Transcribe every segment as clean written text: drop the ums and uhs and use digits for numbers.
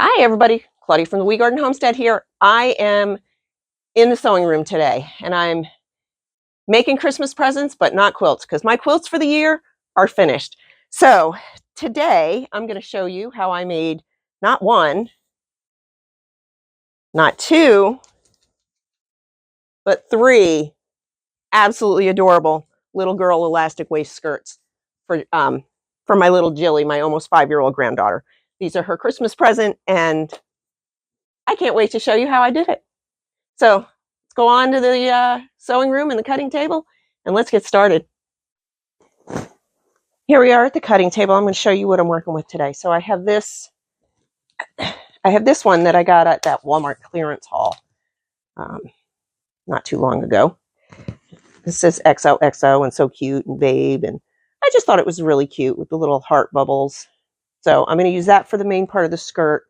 Hi everybody, Claudia from the Wee Garden Homestead here. I am in the sewing room today and I'm making Christmas presents, but not quilts because my quilts for the year are finished. So today I'm going to show you how I made not one, not two, but three absolutely adorable little girl elastic waist skirts for my little Jilly, my almost 5-year-old granddaughter. These are her Christmas present and I can't wait to show you how I did it. So let's go on to the sewing room and the cutting table and let's get started. Here we are at the cutting table. I'm going to show you what I'm working with today. So I have this one that I got at that Walmart clearance haul not too long ago. This says XOXO and so cute and babe, and I just thought it was really cute with the little heart bubbles. So I'm going to use that for the main part of the skirt,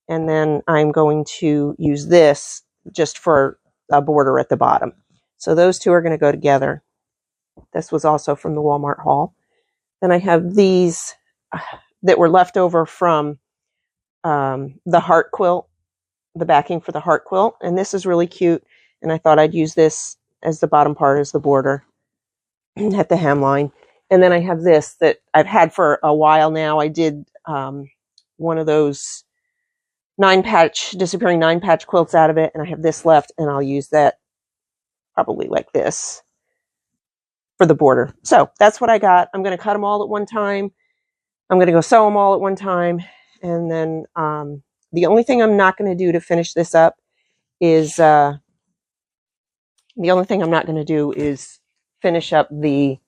and then I'm going to use this just for a border at the bottom. So those two are going to go together. This was also from the Walmart haul. Then I have these that were left over from the heart quilt, the backing for the heart quilt. And this is really cute. And I thought I'd use this as the bottom part as the border at the hemline. And then I have this that I've had for a while now. I did one of those disappearing 9-patch quilts out of it. And I have this left and I'll use that probably like this for the border. So that's what I got. I'm going to cut them all at one time. I'm going to go sew them all at one time. And then the only thing I'm not going to do to finish this up is finish up the,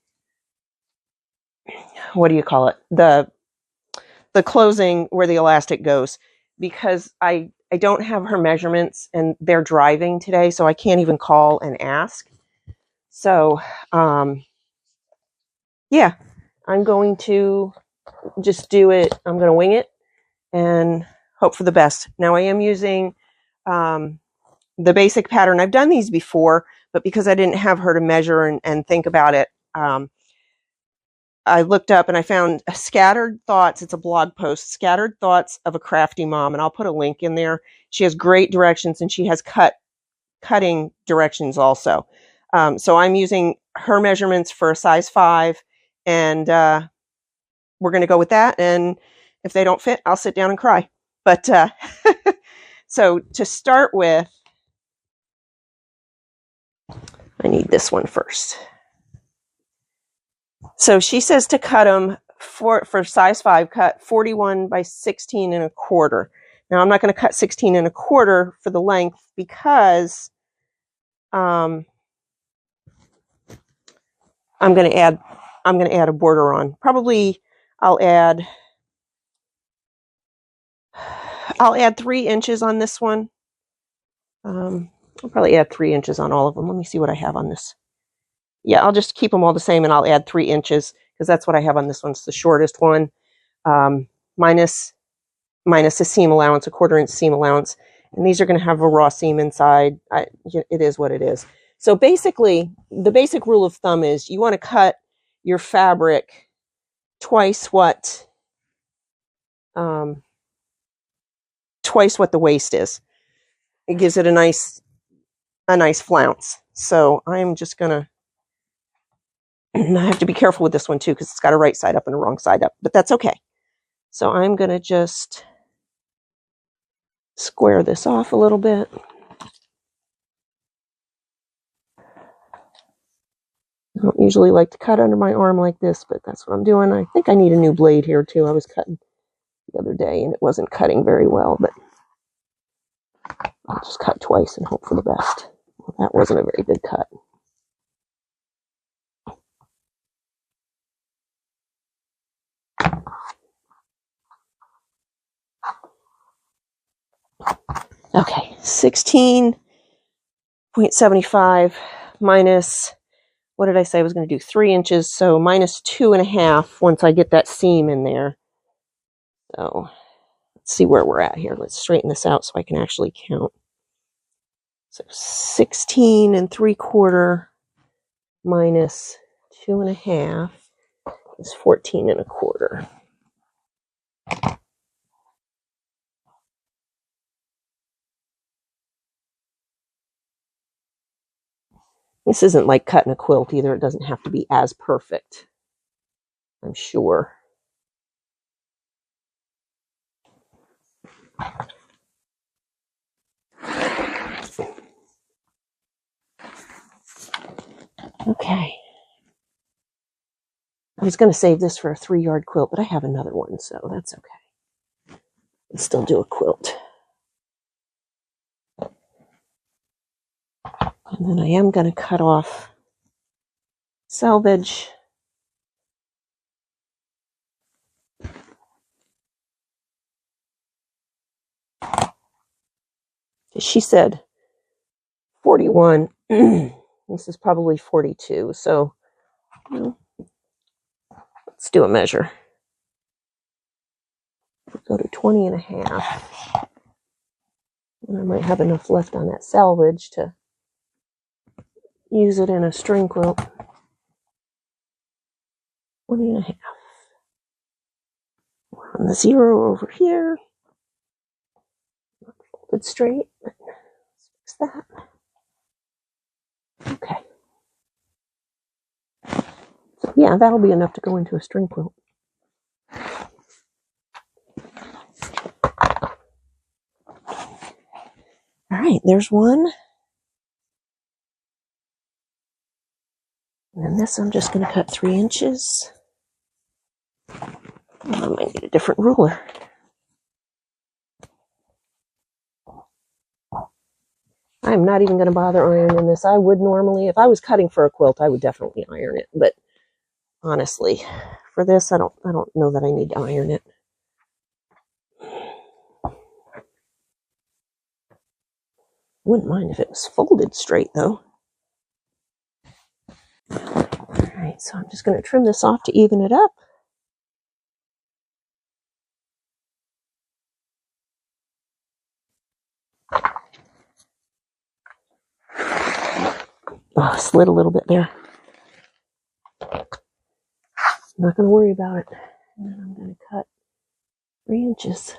what do you call it? The closing where the elastic goes, because I don't have her measurements and they're driving today, so I can't even call and ask. So yeah, I'm going to just do it. I'm going to wing it and hope for the best. Now I am using the basic pattern. I've done these before, but because I didn't have her to measure and think about it, I looked up and I found Scattered Thoughts. It's a blog post, Scattered Thoughts of a Crafty Mom, and I'll put a link in there. She has great directions and she has cutting directions also. So I'm using her measurements for a size 5, and we're going to go with that. And if they don't fit, I'll sit down and cry. But so to start with, I need this one first. So she says to cut them for size 5, cut 41 by 16 1/4. Now I'm not going to cut 16 1/4 for the length because I'm going to add a border on. Probably I'll add 3 inches on this one. I'll probably add 3 inches on all of them. Let me see what I have on this. Yeah, I'll just keep them all the same and I'll add 3 inches because that's what I have on this one. It's the shortest one, minus a seam allowance, a 1/4 inch seam allowance. And these are going to have a raw seam inside. It is what it is. So basically, the basic rule of thumb is you want to cut your fabric twice what the waist is. It gives it a nice flounce. So I'm just going to, I have to be careful with this one too because it's got a right side up and a wrong side up, but that's okay. So I'm going to just square this off a little bit. I don't usually like to cut under my arm like this, but that's what I'm doing. I think I need a new blade here too. I was cutting the other day and it wasn't cutting very well, but I'll just cut twice and hope for the best. Well, that wasn't a very good cut. Okay, 16.75 minus, what did I say I was going to do? 3 inches, so minus 2.5 once I get that seam in there. So let's see where we're at here. Let's straighten this out so I can actually count. So 16 3/4 minus 2.5 is 14 1/4. This isn't like cutting a quilt either. It doesn't have to be as perfect, I'm sure. Okay. I was going to save this for a 3-yard quilt, but I have another one, so that's okay. I'll still do a quilt. And then I am going to cut off selvage. She said 41. This is probably 42. So let's do a measure. We'll go to 20 and a half. And I might have enough left on that selvage to use it in a string quilt. 20 and a half. We're on the 0 over here. Not folded straight, but let's fix that. Okay. So yeah, that'll be enough to go into a string quilt. All right, there's one. And then this I'm just going to cut 3 inches. I might need a different ruler. I'm not even going to bother ironing this. I would normally, if I was cutting for a quilt, I would definitely iron it. But honestly, for this, I don't know that I need to iron it. Wouldn't mind if it was folded straight, though. All right, so I'm just going to trim this off to even it up. Oh, slid a little bit there. I'm not going to worry about it. And then I'm going to cut 3 inches.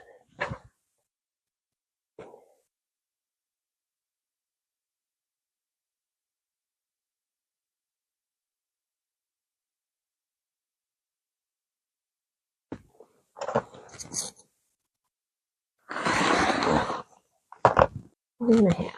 One and a half.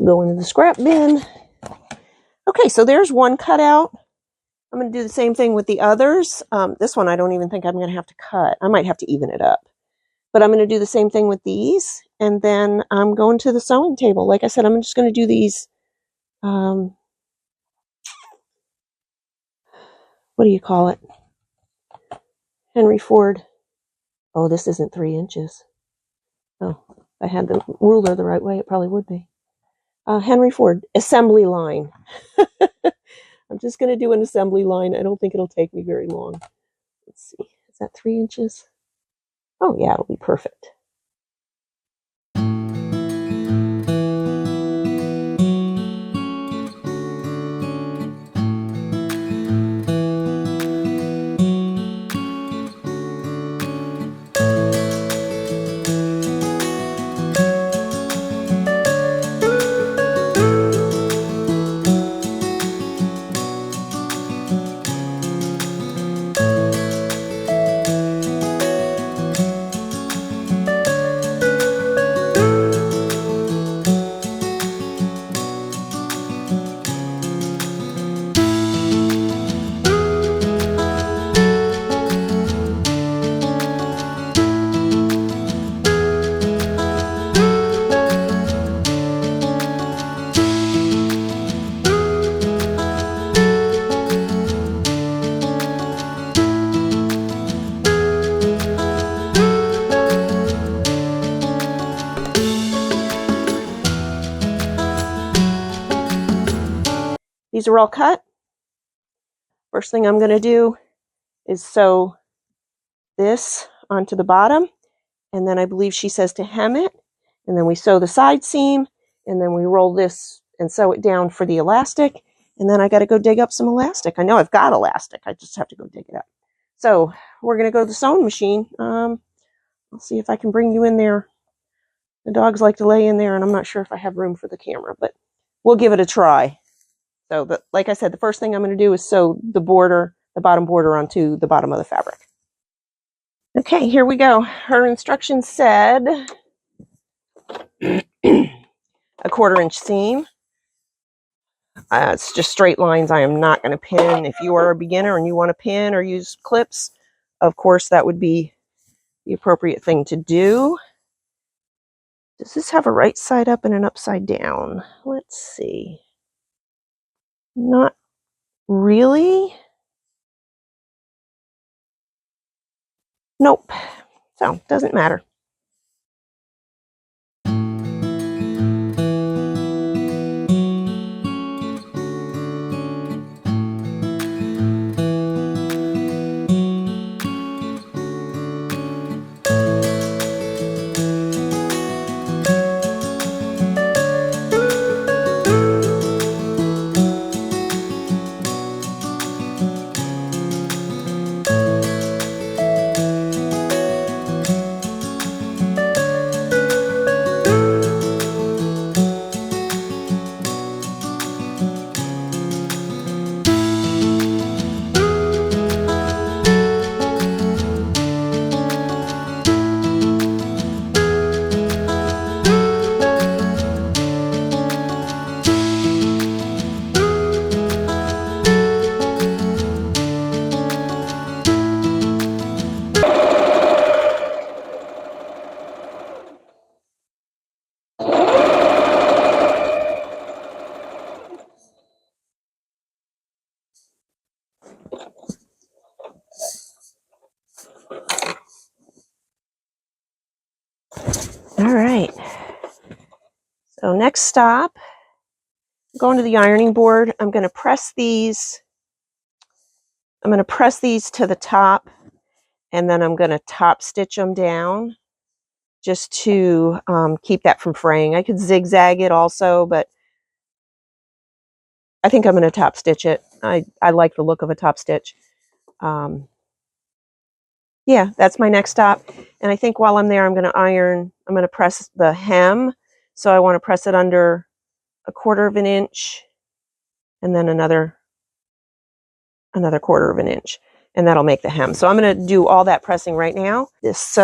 Go into the scrap bin. Okay, so there's one cutout. I'm going to do the same thing with the others. This one I don't even think I'm going to have to cut. I might have to even it up. But I'm going to do the same thing with these. And then I'm going to the sewing table. Like I said, I'm just going to do these, what do you call it? Henry Ford. Oh, this isn't 3 inches. Oh, if I had the ruler the right way, it probably would be. Henry Ford, assembly line. I'm just going to do an assembly line. I don't think it'll take me very long. Let's see. Is that 3 inches? Oh, yeah, it'll be perfect. These are all cut. First thing I'm going to do is sew this onto the bottom. And then I believe she says to hem it. and then we sew the side seam, and then we roll this and sew it down for the elastic, and then I got to go dig up some elastic. I know I've got elastic. I just have to go dig it up. So we're going to go to the sewing machine. I'll see if I can bring you in there. The dogs like to lay in there, and I'm not sure if I have room for the camera, but we'll give it a try. So, like I said, the first thing I'm going to do is sew the border, the bottom border, onto the bottom of the fabric. Okay, here we go. Her instructions said a 1/4 inch seam. It's just straight lines. I am not going to pin. If you are a beginner and you want to pin or use clips, of course, that would be the appropriate thing to do. Does this have a right side up and an upside down? Let's see. Not really. Nope. So, doesn't matter. All right. So next stop, going to the ironing board. I'm going to press these. I'm going to press these to the top, and then I'm going to top stitch them down just to keep that from fraying. I could zigzag it also, but I think I'm going to top stitch it. I like the look of a top stitch. Yeah, that's my next stop. And I think while I'm there, I'm going to iron. I'm going to press the hem. So I want to press it under a 1/4 inch, and then another 1/4 inch, and that'll make the hem. So I'm going to do all that pressing right now. This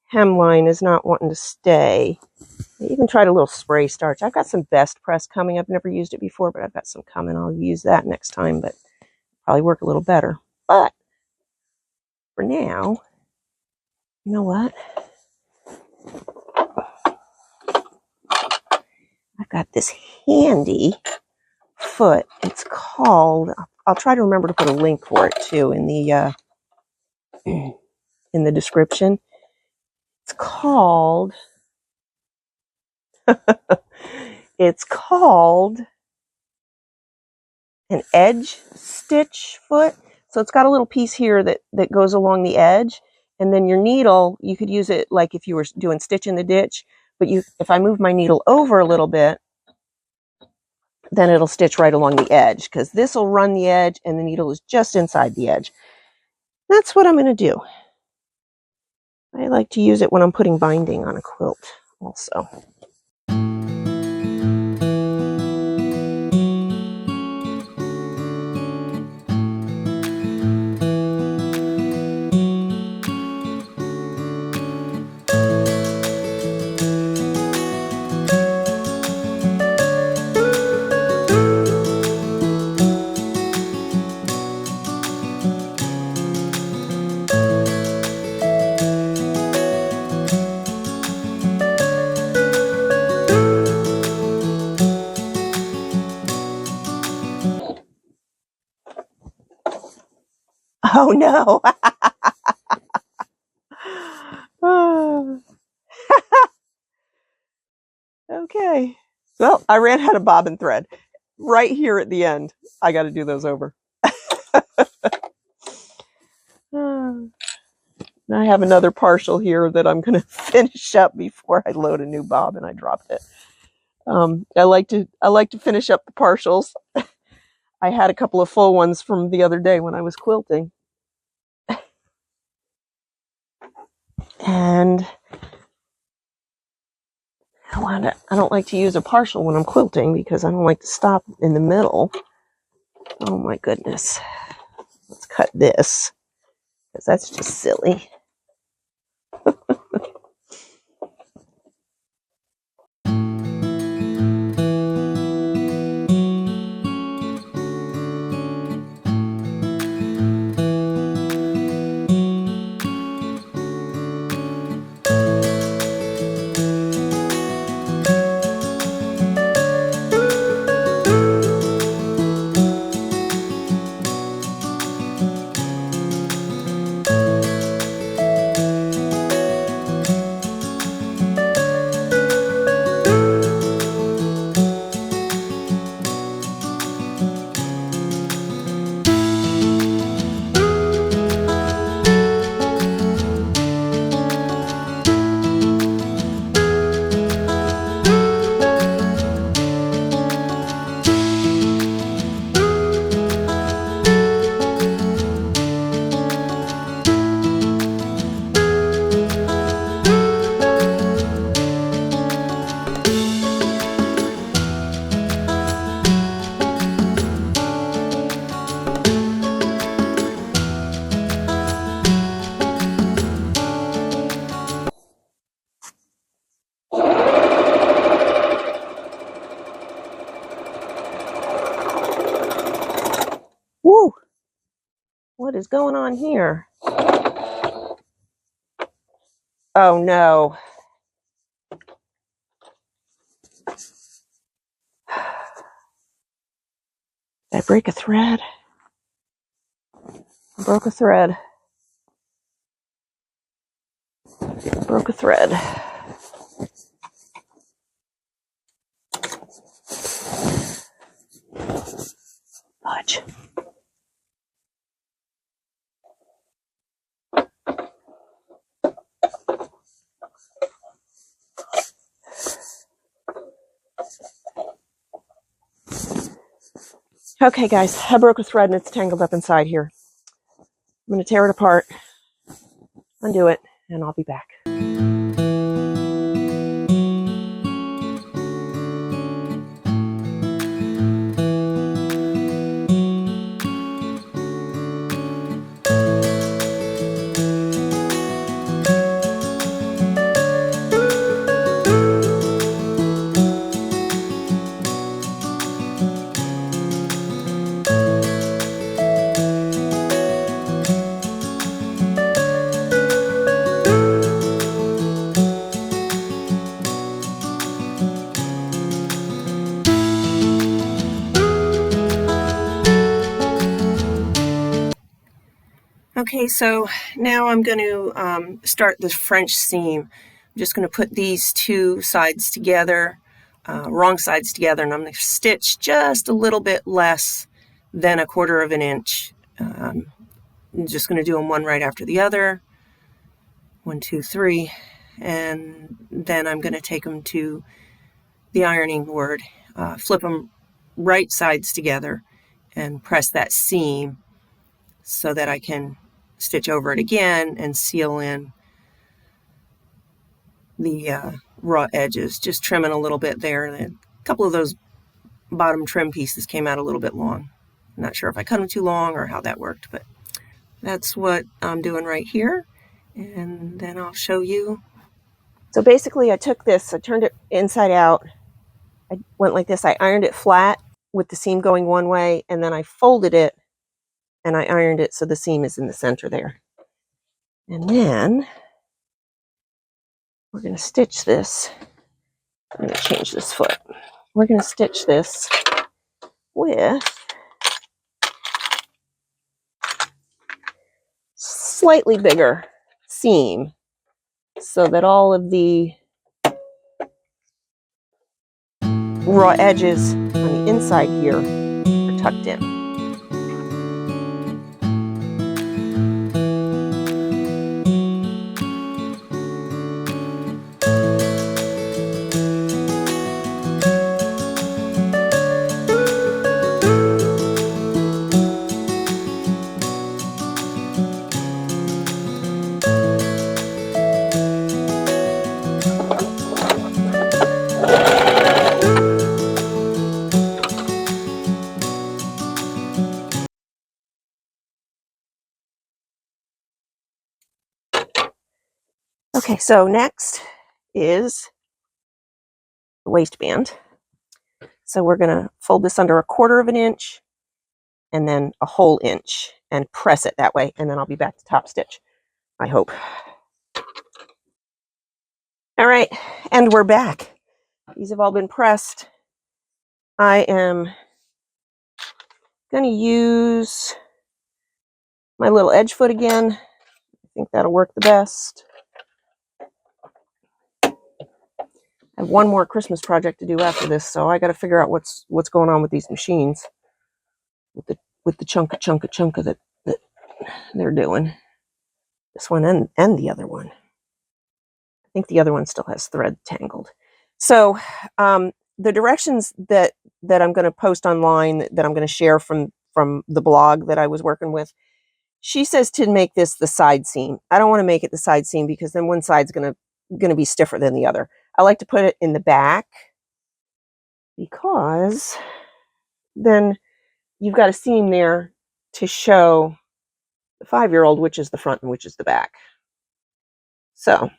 hem line is not wanting to stay. I even tried a little spray starch. I've got some Best Press coming. I've never used it before, but I've got some coming. I'll use that next time, but probably work a little better. But for now, you know what? I've got this handy foot. It's called, I'll try to remember to put a link for it too in the description. It's called an edge stitch foot. So it's got a little piece here that goes along the edge, and then your needle, you could use it like if you were doing stitch in the ditch, but if I move my needle over a little bit, then it'll stitch right along the edge, because this will run the edge and the needle is just inside the edge. That's what I'm going to do. I like to use it when I'm putting binding on a quilt also. Oh no. Okay. Well, I ran out of bobbin thread. Right here at the end. I got to do those over. And I have another partial here that I'm going to finish up before I load a new bob, and I dropped it. I like to finish up the partials. I had a couple of full ones from the other day when I was quilting. And I don't like to use a partial when I'm quilting because I don't like to stop in the middle. Oh my goodness. Let's cut this because that's just silly. Woo! What is going on here? Oh no. Did I break a thread? I broke a thread. Broke a thread. Fudge. Okay, guys, I broke a thread and it's tangled up inside here. I'm going to tear it apart, undo it, and I'll be back. Okay, so now I'm going to start the French seam. I'm just going to put these two sides together, wrong sides together, and I'm going to stitch just a little bit less than 1/4 of an inch. I'm just going to do them one right after the other. 1, 2, 3. And then I'm going to take them to the ironing board, flip them right sides together, and press that seam so that I can stitch over it again and seal in the raw edges, just trimming a little bit there. And a couple of those bottom trim pieces came out a little bit long. I'm not sure if I cut them too long or how that worked, but that's what I'm doing right here. And then I'll show you. So basically I took this, I turned it inside out. I went like this, I ironed it flat with the seam going one way, and then I folded it and I ironed it so the seam is in the center there. And then we're going to stitch this. I'm going to change this foot. We're going to stitch this with slightly bigger seam so that all of the raw edges on the inside here are tucked in. Okay, so next is the waistband. So we're going to fold this under 1/4 of an inch and then a whole inch and press it that way, and then I'll be back to top stitch, I hope. All right, and we're back. These have all been pressed. I am going to use my little edge foot again. I think that'll work the best. I have one more Christmas project to do after this, so I got to figure out what's going on with these machines, with the chunka that they're doing. This one and the other one. I think the other one still has thread tangled. So the directions that I'm going to post online, that I'm going to share from the blog that I was working with, she says to make this the side seam. I don't want to make it the side seam because then one side's going to be stiffer than the other. I like to put it in the back because then you've got a seam there to show the 5-year-old which is the front and which is the back. So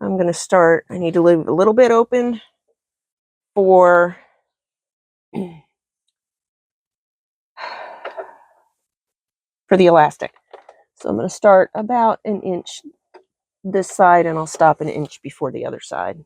I'm going to start. I need to leave a little bit open for the elastic. So I'm going to start about an inch this side, and I'll stop an inch before the other side.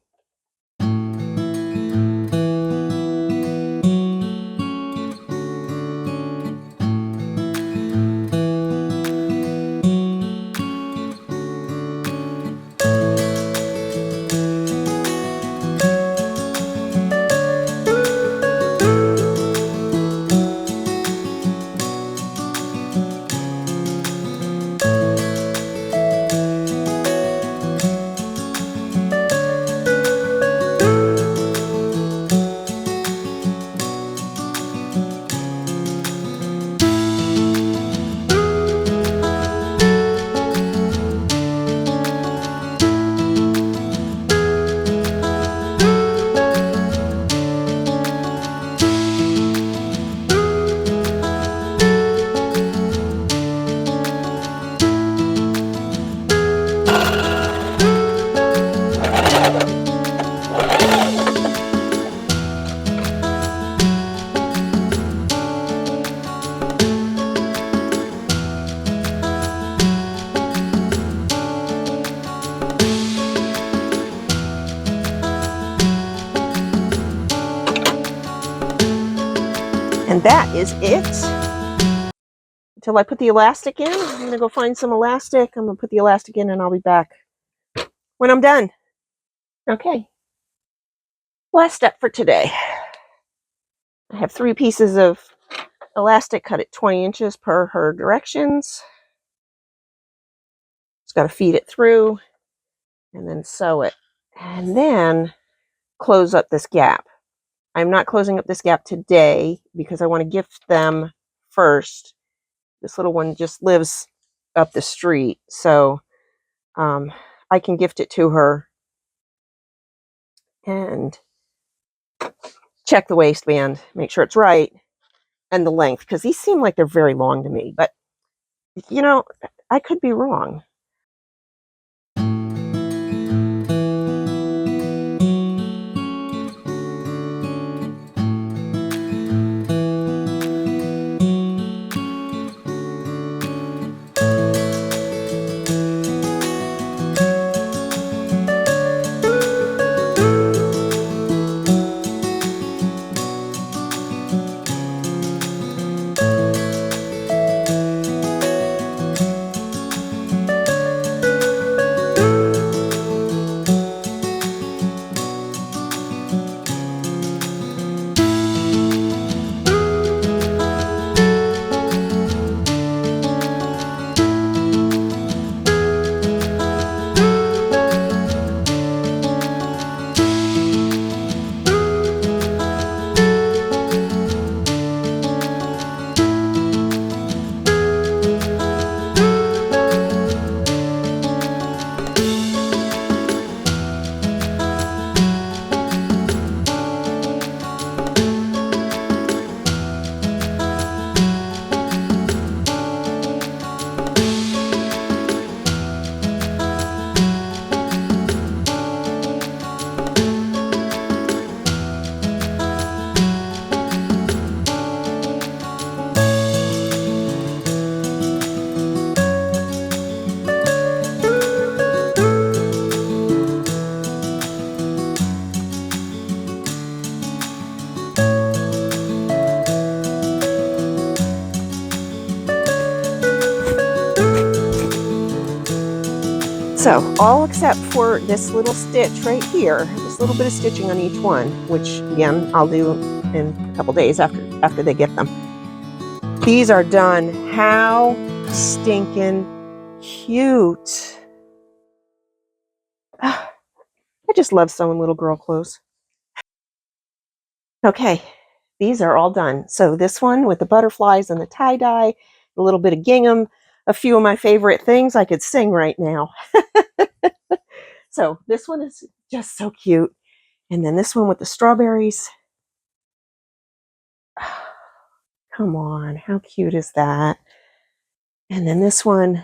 And that is it. Until I put the elastic in, I'm going to go find some elastic. I'm going to put the elastic in and I'll be back when I'm done. Okay. Last step for today. I have 3 pieces of elastic cut at 20 inches per her directions. Just got to feed it through and then sew it. And then close up this gap. I'm not closing up this gap today because I want to gift them first. This little one just lives up the street, so I can gift it to her and check the waistband, make sure it's right, and the length, because these seem like they're very long to me, but you know, I could be wrong. So all except for this little stitch right here, this little bit of stitching on each one, which again I'll do in a couple days after they get them. These are done. How stinking cute. I just love sewing little girl clothes. Okay, these are all done. So this one with the butterflies and the tie-dye, a little bit of gingham, a few of my favorite things. I could sing right now. So this one is just so cute. And then this one with the strawberries. Come on, how cute is that? And then this one,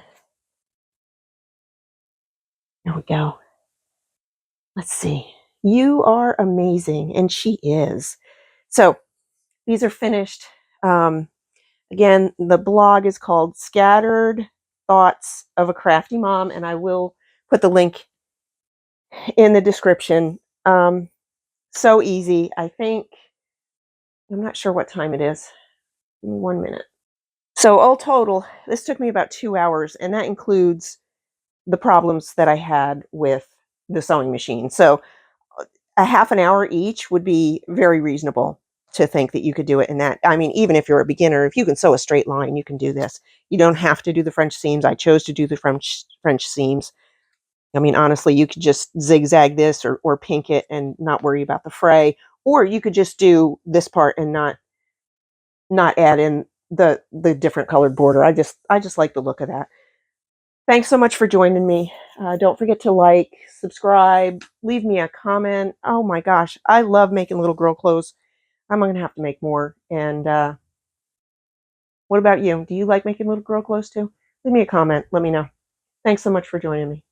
there we go. Let's see. You are amazing. And she is. So these are finished. Again, the blog is called Scattered Thoughts of a Crafty Mom, and I will put the link in the description. So easy. I think, I'm not sure what time it is. Give me 1 minute. So all total, this took me about 2 hours, and that includes the problems that I had with the sewing machine. So a half an hour each would be very reasonable to think that you could do it in that. I mean, even if you're a beginner, if you can sew a straight line, you can do this. You don't have to do the French seams. I chose to do the French seams. I mean, honestly, you could just zigzag this or pink it and not worry about the fray. Or you could just do this part and not add in the different colored border. I just like the look of that. Thanks so much for joining me. Don't forget to like, subscribe, leave me a comment. Oh my gosh, I love making little girl clothes. I'm going to have to make more. And what about you? Do you like making little girl clothes too? Leave me a comment. Let me know. Thanks so much for joining me.